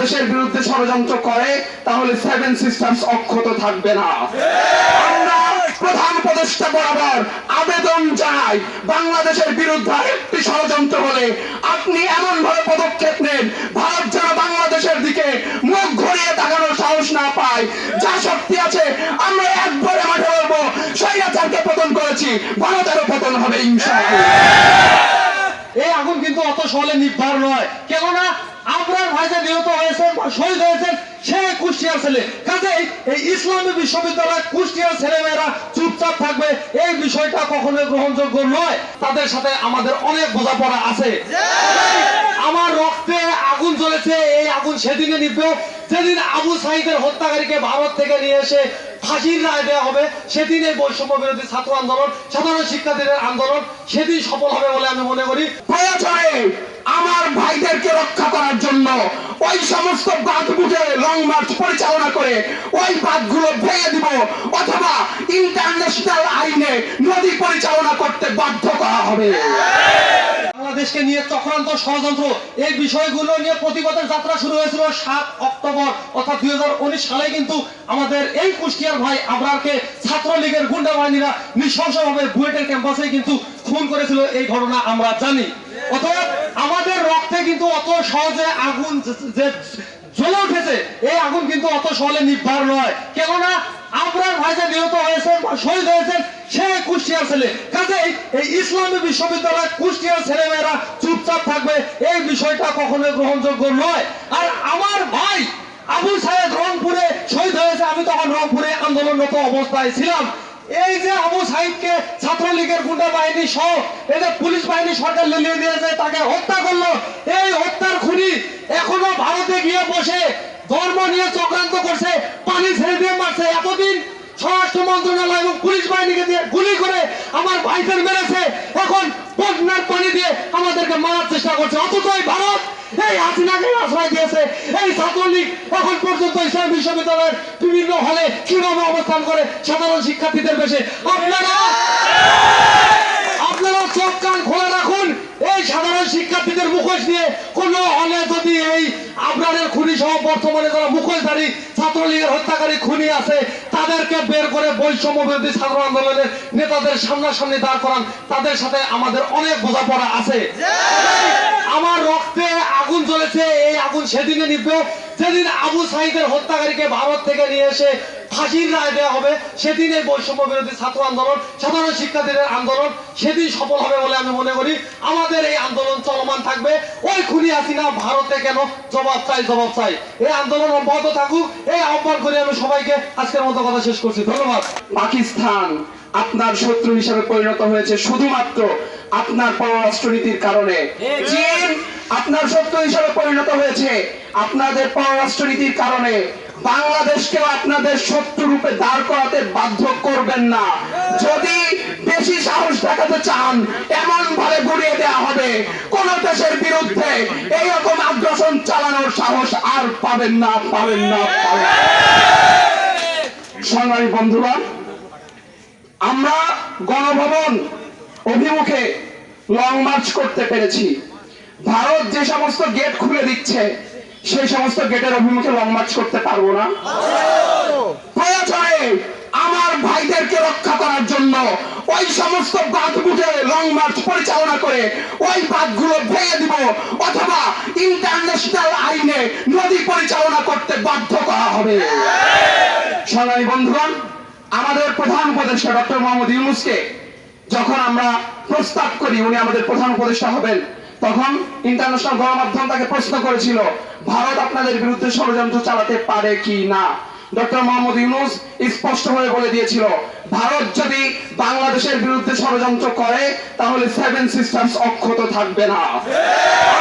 বাংলাদেশের বিরুদ্ধে ষড়যন্ত্র করে তাহলে সেভেন সিস্টার্স অক্ষত থাকবে না। আমরা প্রধান উপদেষ্টা বরাবর আবেদন জানাই, বাংলাদেশের বিরুদ্ধে একটি ষড়যন্ত্র হলে আপনি এমন ভাবে পদক্ষেপ নেন ভারত যেন বাংলাদেশের দিকে মুখ ঘুরিয়ে তাকানোর সাহস না পায়। যা শক্তি আছে আমরা একবারে মাঠে বলবো, স্বৈরাচারকে পতন করেছি, ভারতেরও পতন হবে ইনশাআল্লাহ। এই আগুন কিন্তু অত সহলে নির্ভর নয়, কেননা আপনার ভাইজা নিহত হয়েছেন বা শহীদ হয়েছেন সে কুষ্টিয়ার ছেলে। কাজেই এই ইসলামী বিশ্ববিদ্যালয় কুষ্টিয়ার ছেলেমেয়েরা চুপচাপ থাকবে এই বিষয়টা কখনোই গ্রহণযোগ্য নয়। তাদের সাথে আমাদের অনেক বোঝাপড়া আছে। আমার রক্তে আগুন জ্বলেছে, এই আগুন সেদিনে নিভবে যেদিন আবু সাঈদের হত্যাকারীকে ভারত থেকে নিয়ে এসে ফাঁসির রায় দেওয়া হবে। সেদিন এই বৈষম্য বিরোধী ছাত্র আন্দোলন, সাধারণ শিক্ষার্থীদের আন্দোলন সেদিন সফল হবে বলে আমি মনে করি। প্রয়োজনে আমার ভাইদেরকে রক্ষা করার জন্য ওই সমস্ত বাঁধ বুঝে লং মার্চ পরিচালনা করে ওই বাঁধগুলো ভেঙে দিব, অথবা ইন্টারন্যাশনাল আইনে নদী পরিচালনা করতে বাধ্য করা হবে। বাংলাদেশকে নিয়ে চক্রান্ত ষড়যন্ত্র এই বিষয়গুলো নিয়ে প্রতিবাদের যাত্রা শুরু হয়েছিল 7 অক্টোবর অর্থাৎ 2019 সালে। কিন্তু আমাদের এই কুষ্টিয়ার ভাই আবরারকে ছাত্রলীগের গুন্ডা বাহিনীরা নৃশংসভাবে বুয়েটের ক্যাম্পাসে কিন্তু খুন করেছিল, এই ঘটনা আমরা জানি। অতএব আমাদের রক্তে কিন্তু অত সহজে আগুন যে জ্বলে উঠেছে এই আগুন কিন্তু অত সহলে নির্ভর নয়, কেননা আপনার ভাইজা নিহত হয়েছেন বা শহীদ হয়েছেন সে কুষ্টিয়ার ছেলে। কাজেই এই ইসলামী বিশ্ববিদ্যালয় কুষ্টিয়ার ছেলেমেয়েরা চুপচাপ থাকবে এই বিষয়টা কখনোই গ্রহণযোগ্য নয়। আর আমার ভাই আবু সাঈদ রংপুরে শহীদ হয়েছে, আমি তখন রংপুরে আন্দোলনরত অবস্থায় ছিলাম। এই যে আবু সাঈদকে ছাত্রলীগের গুন্ডা বাহিনী সহ এই যে পুলিশ বাহিনী সরকার লেলিয়ে দিয়েছে, তাকে হত্যা করলো, এই হত্যার খুনি এখনো ভারতে গিয়ে বসে ধর্ম নিয়ে চক্রান্ত করছে, পানি ছেড়ে দিয়ে মারছে। এতদিন স্বরাষ্ট্র মন্ত্রণালয় এবং পুলিশ বাহিনীকে দিয়ে গুলি করে আমার ভাইদের মেরেছে, এখন বন্যার পানি দিয়ে আমাদেরকে মারার চেষ্টা করছে। অথচ এই ভারত এই হাসিনাকে আশ্রয় দিয়েছে। এই ছাত্রলীগ এখন পর্যন্ত ইসলাম বিশ্ববিদ্যালয়ের বিভিন্ন হলে কিভাবে অবস্থান করে সাধারণ শিক্ষার্থীদের বেশে। আপনারা চোখ কান খোলা রাখুন। এই সাধারণ শিক্ষার্থীদের মুখোশ নিয়ে কোন হলে যদি এই আবরারের খুনি সহ বর্তমানে যারা মুখোশধারী ছাত্রলীগের হত্যাকারী খুনি আছে তাদেরকে বের করে বৈষম্য বিরোধী ছাত্র আন্দোলনের নেতাদের সামনাসামনি দাঁড় করান। তাদের সাথে আমাদের অনেক বোঝাপড়া আছে। আমার রক্তে আগুন জ্বলেছে, এই আগুন সেদিনে নিভবে যেদিন আবু সাঈদের হত্যাকারীকে ভারত থেকে নিয়ে এসে ফাঁসির রায় দেওয়া হবে। সেদিন এই বৈষম্য বিরোধী ছাত্র আন্দোলন, সাধারণ শিক্ষার্থীদের আন্দোলন সেদিন সফল হবে বলে আমি মনে করি। আমাদের এই আন্দোলন চলমান থাকবে। ওই খুনি হাসিনা ভারতে কেন, জবাব চাই, জবাব চাই। এই আন্দোলন অব্যাহত থাকুক, এই আহ্বান করে আমি সবাইকে আজকের মতো কথা শেষ করছি। ধন্যবাদ। পাকিস্তান আপনার শত্রু হিসেবে পরিণত হয়েছে শুধুমাত্র আপনার পররাষ্ট্রনীতির কারণে। চীন আপনার শত্রু হিসেবে পরিণত হয়েছে আপনাদের পররাষ্ট্রনীতির কারণে। বাংলাদেশকেও আপনাদের শত্রু রূপে দাঁড় করাতে বাধ্য করবেন না। যদি বেশি সাহস দেখাতে চান এমন ভাবে গুড়িয়ে দেওয়া হবে, কোন দেশের বিরুদ্ধে এইরকম আগ্রাসন চালানোর সাহস আর পাবেন না, পাবেন না, পাবেন না। সংগ্রামী বন্ধুরা, আমরা গণভবন অভিমুখে লং মার্চ করতে পেরেছি। ভারত যে সমস্ত গেট খুলে দিচ্ছে সেই সমস্ত গেটের অভিমুখে লং মার্চ করতে পারবো না। প্রয়োজনে আমার ভাইদেরকে রক্ষা করার জন্য ওই সমস্ত বাঁধ বুঝে লং মার্চ পরিচালনা করে ওই বাঁধগুলো ভেঙে দিব, অথবা ইন্টারন্যাশনাল আইনে নদী পরিচালনা করতে বাধ্য করা হবে। সংগ্রামী বন্ধুগণ, আমাদের প্রধান উপদেষ্টা ডক্টর মোহাম্মদ ইউনূসকে যখন আমরা প্রস্তাব করি উনি আমাদের প্রধান উপদেষ্টা হবেন, তখন ইন্টারন্যাশনাল গণমাধ্যম তাকে প্রশ্ন করেছিল ভারত আপনাদের বিরুদ্ধে ষড়যন্ত্র চালাতে পারে কি না। ডক্টর মোহাম্মদ ইউনূস স্পষ্টভাবে বলে দিয়েছিল ভারত যদি বাংলাদেশের বিরুদ্ধে ষড়যন্ত্র করে তাহলে সেভেন সিস্টার্স অক্ষত থাকবে না।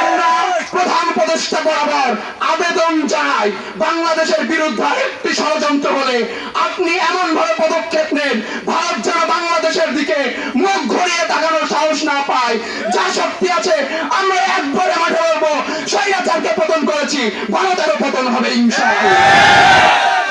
আমরা প্রধান উপদেষ্টা বরাবর আবেদন জানাই, বাংলাদেশের বিরুদ্ধে একটি ষড়যন্ত্র হলে আপনি এমন ভাবে পদক্ষেপ নেন ভারত যেন বাংলাদেশের দিকে মুখ ঘুরিয়ে তাকানোর সাহস না পায়। যা শক্তি আছে আমরা একবারে মাঠে বলবো, স্বৈরাচারকে পতন করেছি, ভারতেরও পতন হবে ইনশাআল্লাহ।